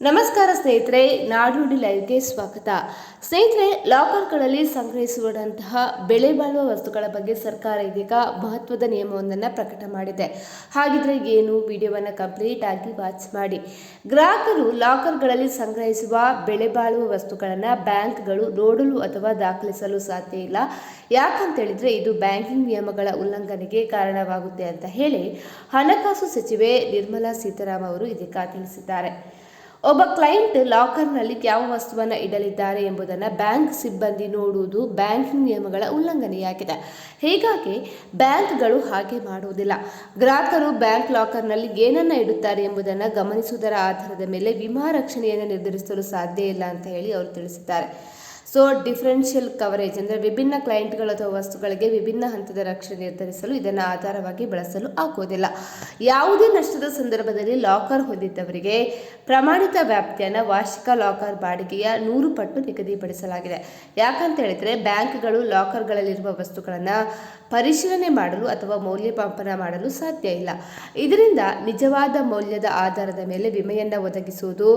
ನಮಸ್ಕಾರ ಸ್ನೇಹಿತರೆ, ನಾಡುನುಡಿ ಲೈವ್ಗೆ ಸ್ವಾಗತ. ಸ್ನೇಹಿತರೆ, ಲಾಕರ್ಗಳಲ್ಲಿ ಸಂಗ್ರಹಿಸುವಂತಹ ಬೆಲೆ ಬಾಳುವ ವಸ್ತುಗಳ ಬಗ್ಗೆ ಸರ್ಕಾರ ಇದೀಗ ಮಹತ್ವದ ನಿಯಮವೊಂದನ್ನು ಪ್ರಕಟ ಮಾಡಿದೆ. ಹಾಗಿದ್ರೆ ಏನು, ವಿಡಿಯೋವನ್ನು ಕಂಪ್ಲೀಟ್ ಆಗಿ ವಾಚ್ ಮಾಡಿ. ಗ್ರಾಹಕರು ಲಾಕರ್ಗಳಲ್ಲಿ ಸಂಗ್ರಹಿಸುವ ಬೆಲೆ ಬಾಳುವ ವಸ್ತುಗಳನ್ನು ಬ್ಯಾಂಕ್ಗಳು ನೋಡಲು ಅಥವಾ ದಾಖಲಿಸಲು ಸಾಧ್ಯ ಇಲ್ಲ. ಯಾಕಂತ ಹೇಳಿದ್ರೆ ಇದು ಬ್ಯಾಂಕಿಂಗ್ ನಿಯಮಗಳ ಉಲ್ಲಂಘನೆಗೆ ಕಾರಣವಾಗುತ್ತೆ ಅಂತ ಹೇಳಿ ಹಣಕಾಸು ಸಚಿವೆ ನಿರ್ಮಲಾ ಸೀತಾರಾಮನ್ ಅವರು ಇದೀಗ ತಿಳಿಸಿದ್ದಾರೆ. ಒಬ್ಬ ಕ್ಲೈಂಟ್ ಲಾಕರ್ನಲ್ಲಿ ಯಾವ ವಸ್ತುವನ್ನು ಇಡಲಿದ್ದಾರೆ ಎಂಬುದನ್ನು ಬ್ಯಾಂಕ್ ಸಿಬ್ಬಂದಿ ನೋಡುವುದು ಬ್ಯಾಂಕಿಂಗ್ ನಿಯಮಗಳ ಉಲ್ಲಂಘನೆಯಾಗಿದೆ. ಹೀಗಾಗಿ ಬ್ಯಾಂಕ್ಗಳು ಹಾಗೆ ಮಾಡುವುದಿಲ್ಲ. ಗ್ರಾಹಕರು ಬ್ಯಾಂಕ್ ಲಾಕರ್ನಲ್ಲಿ ಏನನ್ನ ಇಡುತ್ತಾರೆ ಎಂಬುದನ್ನು ಗಮನಿಸುವುದರ ಆಧಾರದ ಮೇಲೆ ವಿಮಾ ರಕ್ಷಣೆಯನ್ನು ನಿರ್ಧರಿಸಲು ಸಾಧ್ಯ ಇಲ್ಲ ಅಂತ ಹೇಳಿ ಅವರು ತಿಳಿಸಿದ್ದಾರೆ. ಡಿಫರೆನ್ಷಿಯಲ್ ಕವರೇಜ್ ಅಂದರೆ ವಿಭಿನ್ನ ಕ್ಲೈಂಟ್ಗಳು ಅಥವಾ ವಸ್ತುಗಳಿಗೆ ವಿಭಿನ್ನ ಹಂತದ ರಕ್ಷಣೆ ನಿರ್ಧರಿಸಲು ಇದನ್ನು ಆಧಾರವಾಗಿ ಬಳಸಲು ಆಗುವುದಿಲ್ಲ. ಯಾವುದೇ ನಷ್ಟದ ಸಂದರ್ಭದಲ್ಲಿ ಲಾಕರ್ ಹೊಂದಿದ್ದವರಿಗೆ ಪ್ರಮಾಣಿತ ವ್ಯಾಪ್ತಿಯನ್ನು ವಾರ್ಷಿಕ ಲಾಕರ್ ಬಾಡಿಗೆಯ 100 ಪಟ್ಟು ನಿಗದಿಪಡಿಸಲಾಗಿದೆ. ಯಾಕಂತ ಹೇಳಿದ್ರೆ ಬ್ಯಾಂಕ್ಗಳು ಲಾಕರ್ಗಳಲ್ಲಿರುವ ವಸ್ತುಗಳನ್ನು ಪರಿಶೀಲನೆ ಮಾಡಲು ಅಥವಾ ಮೌಲ್ಯಮಾಪನ ಮಾಡಲು ಸಾಧ್ಯ ಇಲ್ಲ. ಇದರಿಂದ ನಿಜವಾದ ಮೌಲ್ಯದ ಆಧಾರದ ಮೇಲೆ ವಿಮೆಯನ್ನು ಒದಗಿಸುವುದು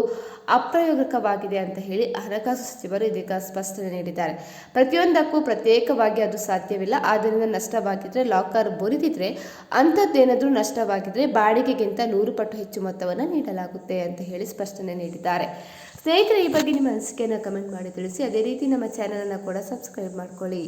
ಅಪ್ರಾಯೋಗಿಕವಾಗಿದೆ ಅಂತ ಹೇಳಿ ಹಣಕಾಸು ಸಚಿವರು ಇದೀಗ ಸ್ಪಷ್ಟನೆ ನೀಡಿದ್ದಾರೆ. ಪ್ರತಿಯೊಂದಕ್ಕೂ ಪ್ರತ್ಯೇಕವಾಗಿ ಅದು ಸಾಧ್ಯವಿಲ್ಲ. ಆದ್ದರಿಂದ ನಷ್ಟವಾಗಿದ್ರೆ, ಲಾಕರ್ ಮುರಿದಿದ್ರೆ, ಅಂಥದ್ದೇನಾದರೂ ನಷ್ಟವಾಗಿದ್ರೆ ಬಾಡಿಗೆಗಿಂತ 100 ಪಟ್ಟು ಹೆಚ್ಚು ಮೊತ್ತವನ್ನು ನೀಡಲಾಗುತ್ತೆ ಅಂತ ಹೇಳಿ ಸ್ಪಷ್ಟನೆ ನೀಡಿದ್ದಾರೆ. ಸ್ನೇಹಿತರೆ, ಈ ಬಗ್ಗೆ ನಿಮ್ಮ ಅನಿಸಿಕೆಯನ್ನು ಕಮೆಂಟ್ ಮಾಡಿ ತಿಳಿಸಿ. ಅದೇ ರೀತಿ ನಮ್ಮ ಚಾನಲನ್ನು ಕೂಡ ಸಬ್ಸ್ಕ್ರೈಬ್ ಮಾಡ್ಕೊಳ್ಳಿ.